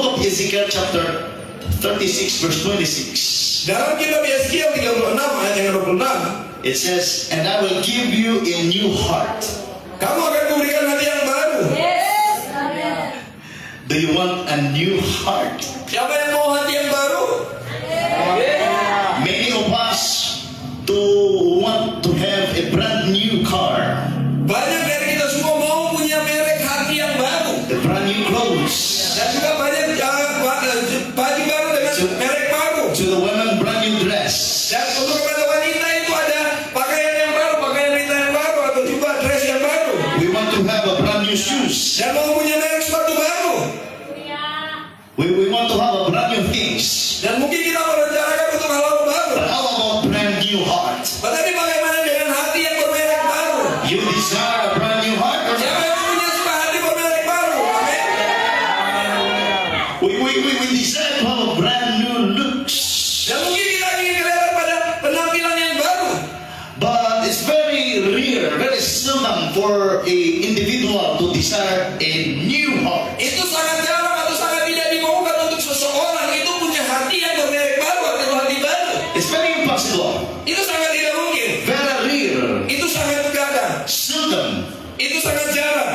of Ezekiel chapter 36 verse 26. Dalam kitab Yeskiel 36 ayat yang 26, It says, and I will give you a new heart. kamu akan kuberikan hati yang baru. Do you want a new heart? Siapa yang mau hati yang baru? Many of us to want to have a brand new car, Banyak dari kita semua mau punya merek hati yang baru. a brand new clothes. Dan juga banyak baju baru dengan merek baru. To the women, brand new dress. Dan untuk kepada wanita itu ada pakaian yang baru, pakaian wanita yang baru, atau juga dress yang baru. We want to have a brand new shoes. Dan mau punya merek sepatu baru. We want to have a brand new things. Dan mungkin kita merencanakan untuk hal-hal baru. But how about brand new heart? Tetapi bagaimana dengan hati yang bermerek baru? You desire a brand new heart? Or Siapa yang punya suka hati bermerek baru? Amin. we desire to have a brand new looks. Dan mungkin kita ingin kelihatan pada penampilan yang baru. But it's very rare, very seldom for a individual to desire a new heart. Itu sangat jarang atau sangat tidak dimaukan untuk seseorang itu punya hati yang bermerek baru atau hati baru. It's very impossible. Itu sangat tidak mungkin. Very rare. Itu sangat gadang. Seldom. Itu sangat jarang.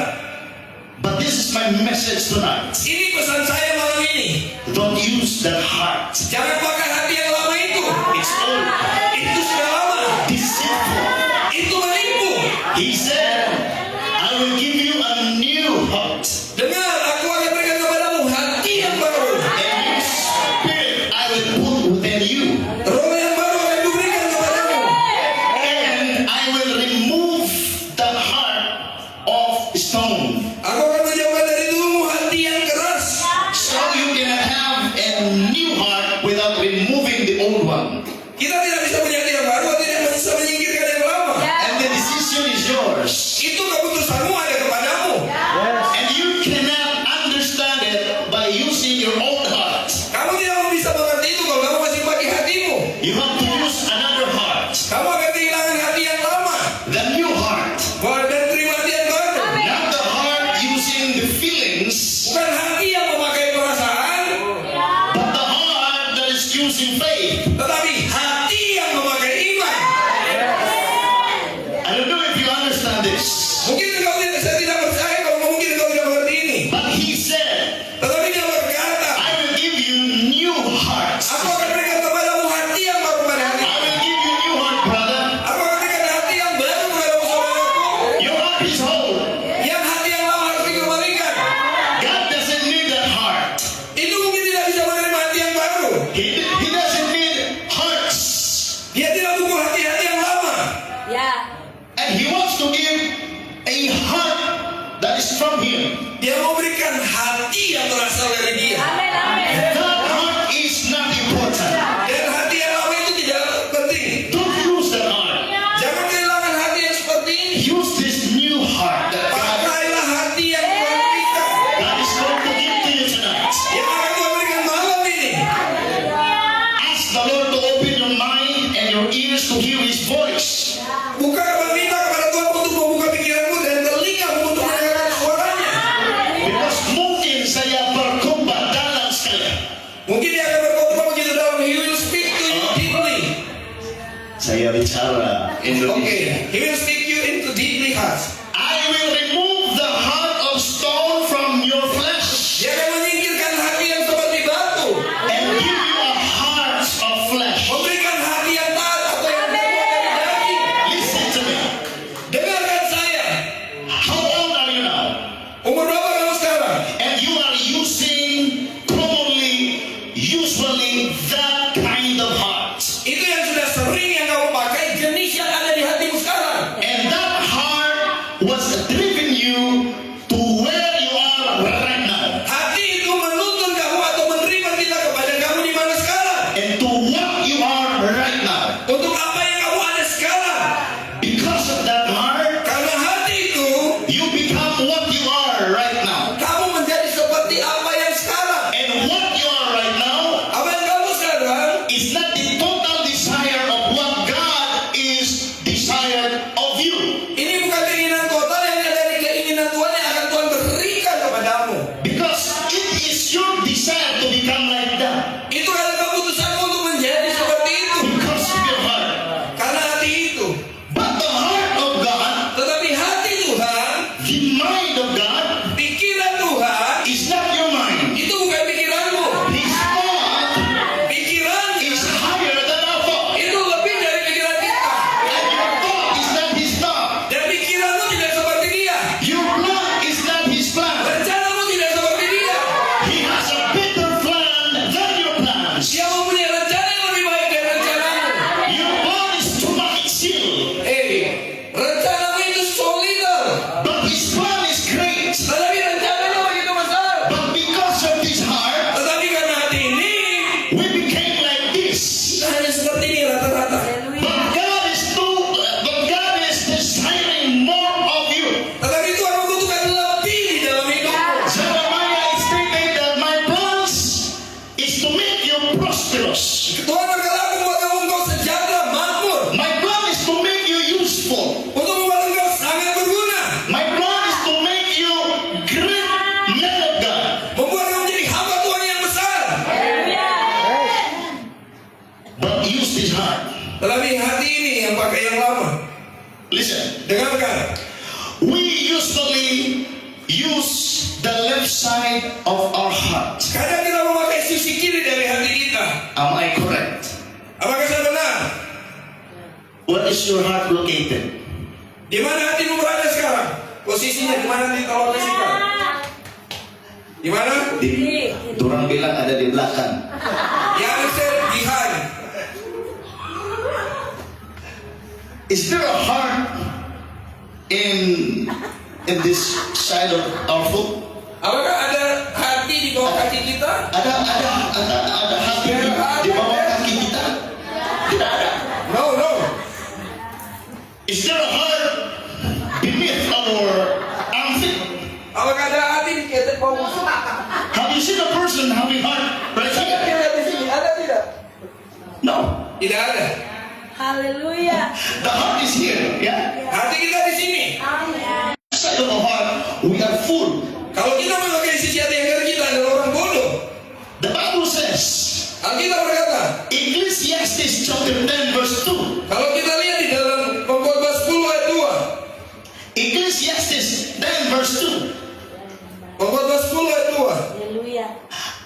But this is my message tonight. Ini pesan saya malam ini. Don't use that heart. Jangan pakai hati yang lama itu. It's old. Itu sudah lama. Deceitful. Itu menipu. He said, I will give you a new heart. Dengar, aku akan berikan kepadamu hati yang baru. A new spirit I will put within you. Roh yang baru akan kuberikan kepadamu. And I will remove the heart of stone. Aku akan menjauhkan dari tubuhmu hati yang keras. So you cannot have a new heart without removing the old one. Kita tidak bisa punya hati yang baru, tidak bisa menyingkirkan yang lama. And the decision is yours. Itu keputusanmu ada kepadamu. And you cannot understand it by using your old heart. Kamu tidak bisa mengerti itu kalau kamu masih pakai hatimu. You have to use another heart. Kamu akan kehilangan hati yang lama. The new heart. Dan terima hati yang baru. Not the heart using the feelings, Bukan hati yang memakai perasaan, but the heart that is using faith. tetapi hati yang memakai iman. I don't know if you understand this. Mungkin saya tidak percaya kalau mungkin kau tidak mengerti ini. But he said, Tetapi dia berkata, I will give you new hearts. aku akan berikan kepadamu hati yang baru pada hati. I will give you new heart, brother. Aku akan berikan hati yang baru kepadamu saudaraku. Your heart is whole. Yang hati yang lama harus dikembalikan. God doesn't need that heart. Itu mungkin tidak bisa menerima hati yang baru. He doesn't need hearts. Dia tidak butuh hati-hati yang lama. And he wants to give a heart that is from him. Dia mau berikan hati yang berasal dari dia. That heart is not important. Dan hati yang lama itu tidak penting. Don't lose that heart. Jangan kehilangan hati yang seperti ini. Use this new heart that Pakailah hati yang Tuhan berikan. God is going to give to you tonight. Yang akan Tuhan berikan malam ini. Ask the Lord to open your mind and your ears to hear his voice. Bukan meminta kepada Tuhan untuk membuka pikiranmu dan telingamu untuk mendengarkan suaranya. Because mungkin saya berkhotbah dalam sekalian. Mungkin dia akan berkhotbah begitu dalam. He will speak to you deeply. Saya bicara Indonesia. Okay. He will speak you into deeply heart. I will remove the heart of stone from your flesh Dia akan menyingkirkan hati yang seperti batu. and give you a heart of flesh. Memberikan hati yang taat atau yang terbuat dari daging. Listen to me. Dengarkan saya. How old are you now? Umur berapa kamu sekarang? And you are using usually that kind of heart. Itu yang sudah sering yang kamu pakai, jenis yang ada di hatimu sekarang. And become like that? Itu adalah keputusanmu untuk menjadi seperti itu. Because of your heart. Karena hati itu. But the heart of God, Tetapi hati Tuhan, the mind of God, pikiran Tuhan, is not your mind. itu bukan pikiranmu. His thought Pikiran is higher than our thought. itu lebih dari pikiran kita. And your thought is not his thought. Dan pikiranmu tidak seperti dia. Your plan is not his plan. Rencanamu tidak seperti dia. He has a better plan than your plans. Dia mempunyai rencana yang lebih baik dari rencanamu. Your plan is too much still, Rencanamu itu solidar. but his plan is great. Tetapi rencananya begitu besar. But because of this heart, Tetapi karena hati ini, we became like this. kita hanya seperti ini rata-rata. But God is desiring more of you. Tetapi Tuhan membutuhkan lebih di dalam hidupmu. Jeremiah stated that my plans is to make you prosperous. Tuhan berkata, aku membuat kamu engkau sejahtera, makmur. My plan is to make you useful. Untuk membuat engkau sangat berguna. My plan is to make you great men of God. Membuat kamu menjadi hamba Tuhan yang besar. But use this heart. Tetapi hati ini yang pakai yang lama. Listen, Dengarkan. we usually use the left side of our heart. Kadang kita memakai sisi kiri dari hati kita. Am I correct? Apakah saya benar? Where is your heart located? Di mana hatimu berada sekarang? Posisinya di mana dialokasikan? Di mana? Orang bilang ada di belakang. Yang saya behind. Is there a heart in this side of our foot? Apakah ada hati di bawah kaki kita? Ada hati di bawah kaki kita? Tidak ada. No. Is there a heart beneath our armpit? Apakah ada hati di ketek bawah musuh? Have you seen a person having heart right here? Tidak di sini, ada tidak? No. Tidak ada. Haleluya. The heart is here. Yeah. Hati kita di sini. Amin. Side of the heart, we are full. Kalau kita memakai sisi hati yang kiri, kita adalah orang bodoh. The Bible says, Alkitab berkata, Ecclesiastes chapter 10 verse 2. kalau kita lihat di dalam Pengkhotbah 10 ayat 2. Ecclesiastes 10 verse 2. Pengkhotbah 10 ayat 2. Haleluya.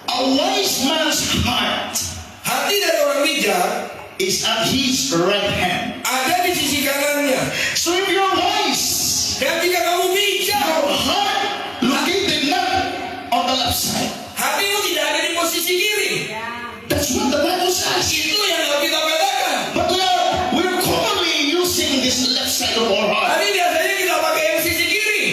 A wise man's heart Hati dari orang bijak is at his right hand. ada di sisi kanannya. So if you're wise, Dan jika kamu bijak, your heart located not on the left side. hatimu tidak ada di posisi kiri. That's what the Bible says. Itu yang Alkitab katakan. But we're commonly using this left side of our heart. Tapi biasanya kita pakai yang sisi kiri.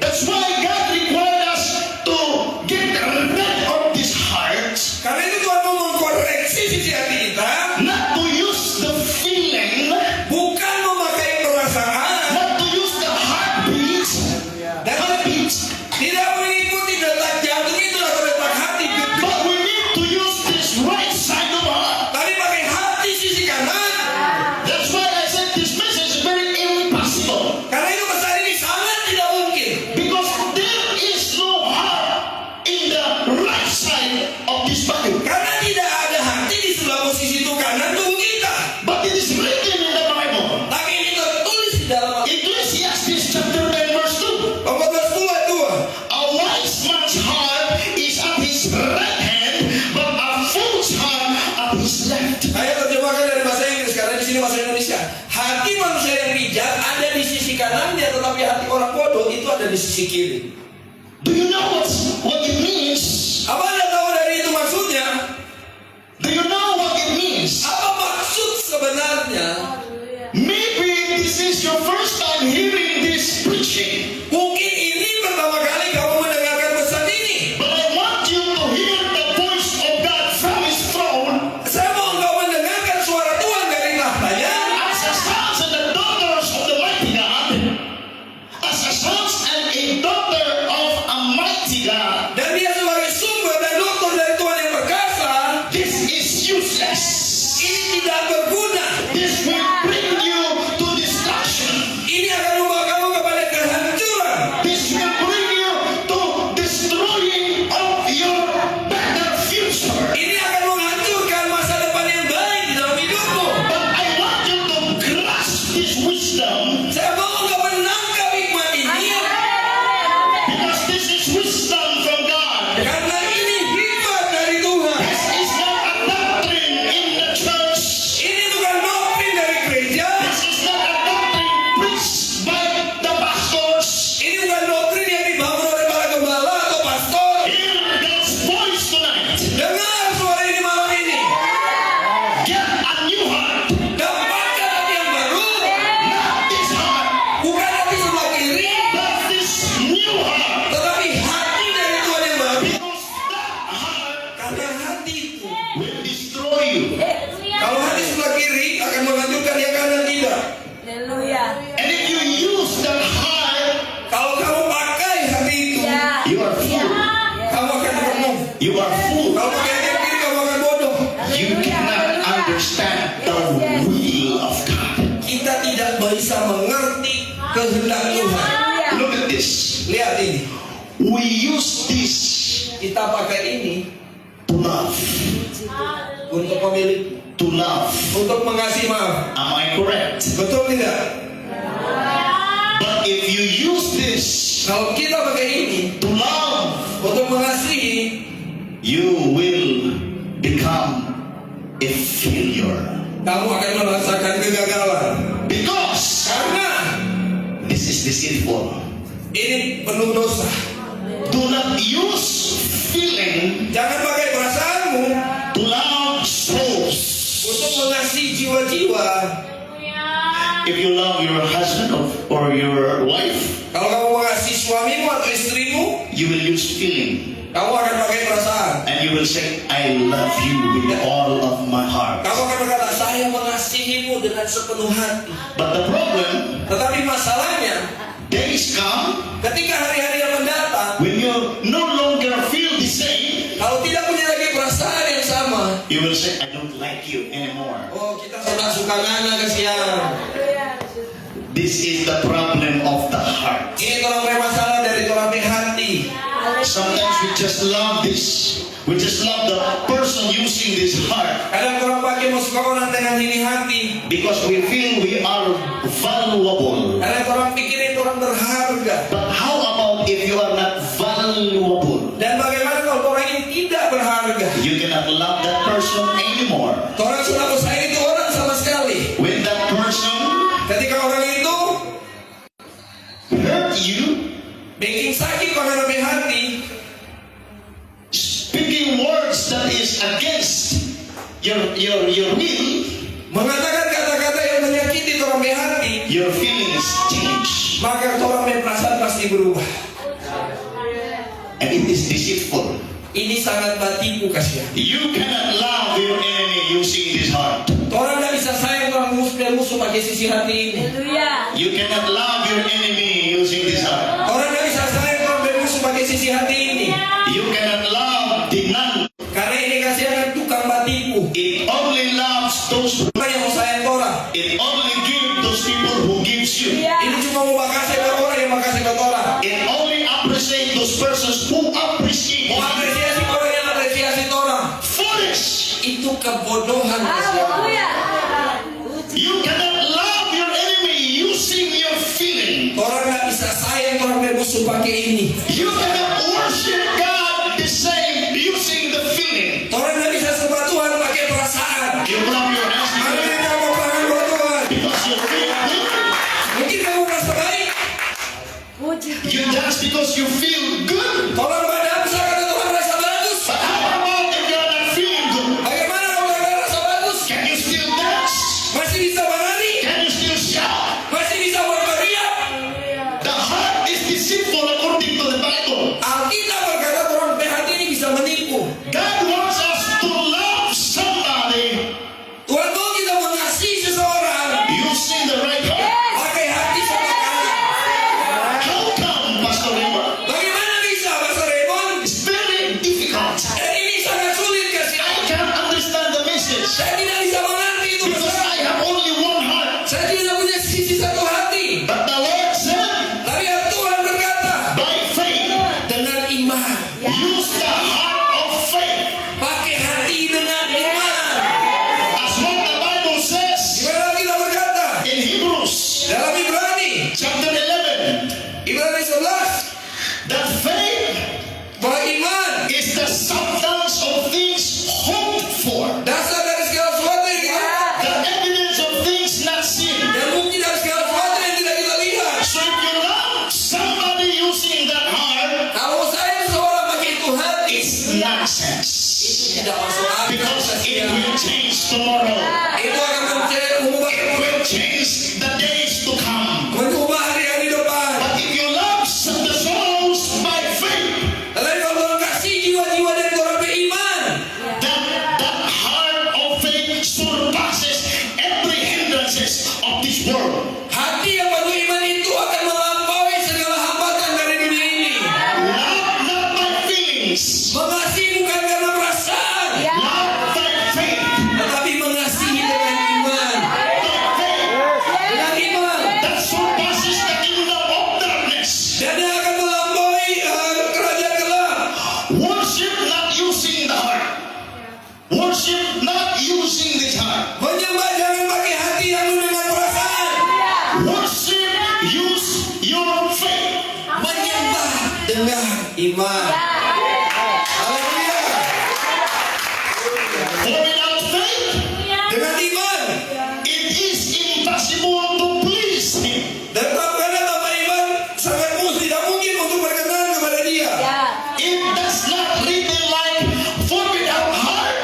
That's why God required us to get rid of this heart, Karena itu Tuhan mau mengkoreksi sisi hati kita, not to use the feeling, bukan memakai perasaan not to use the heartbeat, tidak mengikuti detak jantung itu atau detak hati, but we need to use this right side of our heart. tapi pakai hati sisi kanan. That's why I said this message is very impossible, Karena itu pesan ini sangat tidak mungkin. because there is no heart in the right side of this body. Karena tidak ada hati di sebelah posisi itu kanan tubuh kita. But it is written in the Bible. Tapi ini tertulis di dalam Ecclesiastes chapter 10 verse 2. Pengkhotbah 10 ayat 2. A wise man's heart is at his right hand, but a fool's heart at his left. Saya terjemahkan dari bahasa Inggris karena di sini bahasa Indonesia. Hati manusia yang bijak ada di sisi kanannya, tetapi hati orang bodoh itu ada di sisi kiri. Do you know what it means? Apa Anda tahu dari itu maksudnya? Do you know what it means? Apa maksud sebenarnya? Haleluya. Maybe this is your first time hearing this preaching, Mungkin ini pertama kali kamu mendengarkan pesan ini. but I want you to hear the voice of God from his throne Saya mau engkau mendengarkan suara Tuhan dari tahtanya. as a sons and the daughters of the mighty God, as a sons and a daughter of a mighty God. Dan dia you. Kalau hati sebelah kiri akan menghancurkan, yang kanan tidak. Haleluya. And if you use that heart, Kalau kamu pakai hati itu, Ya. you are fool. kamu akan penuh. You are fool. Kalau pakai hati yang kiri, kamu akan bodoh. You cannot understand the will of God. Kita tidak bisa mengerti kehendak Tuhan. Look at this. Lihat ini, We use this kita pakai ini to love. untuk memiliki, To love. untuk mengasihi. Maaf, Am I correct? betul tidak? But if you use this Kalau kita pakai ini to love, untuk mengasihi, you will become a failure. kamu akan merasakan kegagalan. Because Karena this is deceitful. ini penuh dosa. Do not use feeling Jangan pakai perasaanmu to love souls. untuk mengasihi jiwa-jiwa. If you love your husband or your wife, Kalau kamu mengasihi suamimu atau istrimu, you will use feeling. kamu akan pakai perasaan. And you will say, I love you with all of my heart. Kamu akan berkata, saya mengasihimu dengan sepenuh hati. But the problem, Tetapi masalahnya, days come ketika hari-hari yang mendatang, when you no longer feel the same, kalau tidak punya lagi perasaan yang sama, you will say, I don't like you anymore. oh kita sudah suka ngana kesian. This is the problem of the heart. Ini orang punya masalah dari orang punya hati. Sometimes we just love this. We just love the person using this heart Kadang orang pakai mau suka orang dengan ini hati. because we feel we are valuable. Kadang orang pikir itu orang berharga. But how about if you are not valuable? Dan bagaimana kalau orang ini tidak berharga? You cannot love that person anymore. Orang sudah sayang itu orang sama sekali. When that person Ketika orang itu hurt you, bikin sakit pada orang punya hati, speaking words that is against your will, mengatakan kata-kata yang menyakiti orang punya hati, your feelings change. maka orang punya perasaan pasti berubah. And it is deceitful. Ini sangat tipu kasihan. You cannot love your enemy using this heart. Orang tidak bisa sayang orang musuh pakai sisi hati ini. Haleluya. You cannot love your enemy using this heart. Orang tidak bisa sayang orang musuh pakai sisi hati ini. You cannot love the non. Karena ini kasihan tukang tipu. It only loves those. Orang yang mau sayang orang. It only gives those people who gives you. Ini cuma mau makasih ke orang yang makasih ke orang. It only appreciate those persons who appreciate Mau you. apresiasi orang yang apresiasi orang. Foolish. Itu kebodohan kasihan. Haleluya. You cannot love your enemy using your feeling. Orang nggak bisa sayang orang yang musuh pakai ini. You cannot worship God the same using the feeling. Orang nggak bisa sembah Tuhan pakai perasaan. You clap your hands Mari because kita mau tangan buat Tuhan. you feel good. Mungkin kamu merasa baik. Puji You Tuhan. dance because you feel good. Orang pada bisa kata Tuhan rasa bagus. But how about if you're not feeling good? Bagaimana kalau nggak rasa bagus? Can you still dance? Masih bisa menari? Can you still shout? Masih bisa berteriak? The heart is deceitful according to the Bible. Alkitab berkata orang hati ini bisa menipu. God wants us to love somebody Tuhan mau kita mengasihi seseorang using the right heart. pakai hati sama sekali. How come, Pastor Raymond? Bagaimana bisa, Pastor Raymond? It's very difficult. Dan ini sangat sulit kasih. I can't understand the message Saya tidak bisa mengerti itu because besar. I have only one heart. Saya tidak punya sisi satu hati. But the Lord said, Tapi Tuhan berkata by faith, dengan iman. use the heart of faith. Pakai hati dengan iman. As what the Bible says Gimana kita berkata? in Hebrews Dalam Ibrani chapter 11, Ibrani 11 that faith bahwa iman is the substance of things hoped for, dasar dari segala sesuatu yang kita the evidence of things not seen. dan bukti dari segala sesuatu yang tidak kita lihat. So if you love somebody using that heart, Kalau saya seorang pakai itu hati, it's nonsense. itu tidak masuk akal. Because it will change tomorrow. Itu akan mengubah It will change the days to come. hari-hari depan. But if you love the souls by faith, Tetapi kalau orang kasih jiwa-jiwa dari orang beriman, that heart of using the heart. Worship not using this heart. Menyembah jangan pakai hati yang dengan perasaan. Worship use your faith. Menyembah dengan iman. Haleluya. For without faith, Dengan iman. it is impossible to please Him. Dan karena tanpa iman sangat tidak mungkin untuk berkenan kepada Dia. It does not really like for without heart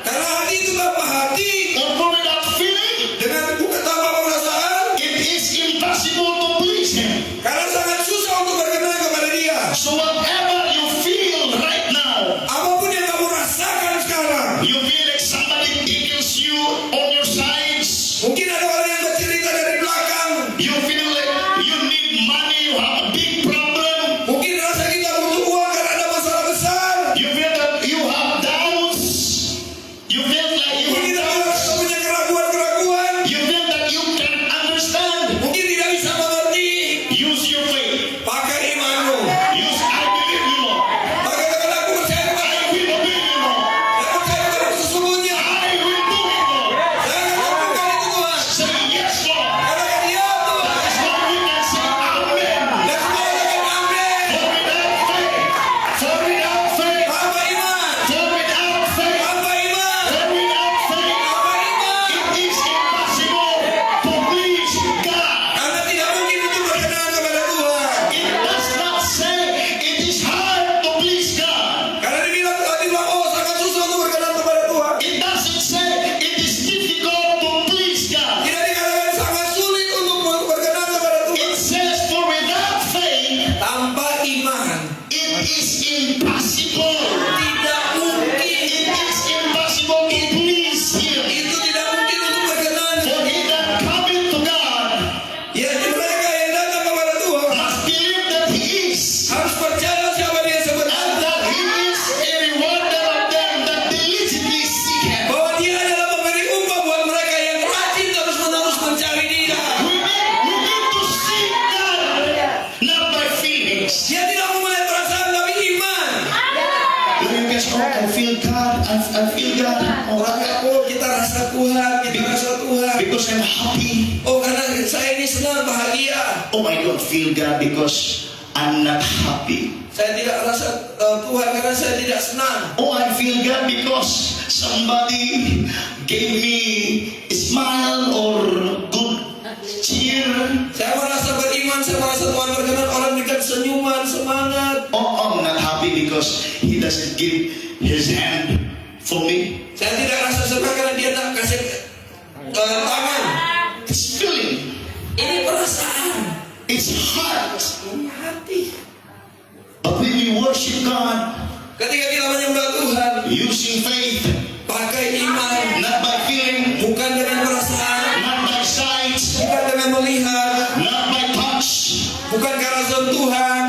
Karena hati itu tanpa hati, or for without feeling, dengan bukan tanpa perasaan, it is impossible to please Him. karena sangat susah untuk berkenan kepada Dia. So whatever you feel right now, Apapun yang kamu rasakan sekarang, you feel like somebody tickles you on your sides. mungkin ada orang yang bercerita dari belakang, You feel like you need money, you have a big problem. mungkin rasa kita butuh uang karena ada masalah besar, You feel that you have doubts. You feel like you mungkin have kita doubts. punya keraguan-keraguan, You feel that you can understand. mungkin tidak bisa mengerti. Use your faith. Pakai imanmu. Use I believe you, Lord. Pakai kata aku percaya kepada I will obey you, Lord. aku percaya kepada sesungguhnya. I will do it, Lord. Jangan lakukan itu Tuhan. Say yes, Lord. Katakan ya Tuhan. That's why we can say amen. Dan semua katakan amin. For without faith, for without faith, Tanpa iman. for without faith, Tanpa iman. for without faith, Tanpa iman. it is impossible to please God. Karena tidak mungkin untuk berkenan kepada Tuhan. It does not say it is hard to please God. Karena dibilang oh sangat susah untuk berkenan kepada Tuhan. It doesn't say it is difficult to please God. Tidak dikatakan sangat sulit untuk berkenan kepada Tuhan. It says for without faith, Tanpa iman. it is impossible. Tidak mungkin. It is impossible to please Him. Itu tidak mungkin untuk berkenan. For he that cometh to God Ya mereka yang datang kepada Tuhan must believe that He is, harus percaya siapa dia and sebenarnya. that He is a rewarder of them that diligently seek Him. Bahwa dia adalah pemberi upah buat mereka yang rajin terus-menerus mencari Dia. We need to seek God, not by feelings. Dia tidak mau melihat perasaan tapi iman. When you guys, oh, I feel God, I feel God. Oh, Oh kita rasa Tuhan, kita rasa Tuhan. because I'm happy. Oh karena saya ini senang bahagia. Oh, I don't feel God because I'm not happy. Saya tidak rasa Tuhan karena saya tidak senang. Oh, I feel God because somebody gave me a smile or good cheer. Saya merasa beriman, saya merasa Tuhan berkenan orang dekat senyuman, semangat. Oh, I'm not happy because He doesn't give His hand for me. Saya tidak rasa senang karena dia tak kasih tangan. It's feeling. Ini perasaan. It's heart. Ini hati. But when we worship God Ketika kita menyembah Tuhan, using faith, pakai iman, not by feeling, bukan dengan perasaan, not by sight, bukan dengan melihat, not by touch, bukan karena sentuhan,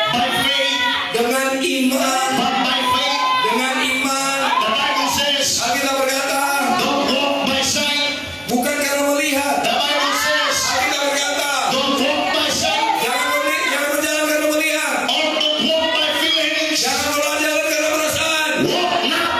by faith, dengan iman, but by faith. dengan iman. The Bible says, Alkitab berkata, don't walk by sight. bukan karena melihat. The Bible says, Alkitab berkata, don't walk by sight jangan berjalan karena melihat, or don't walk by feelings. jangan berjalan karena perasaan. Walk not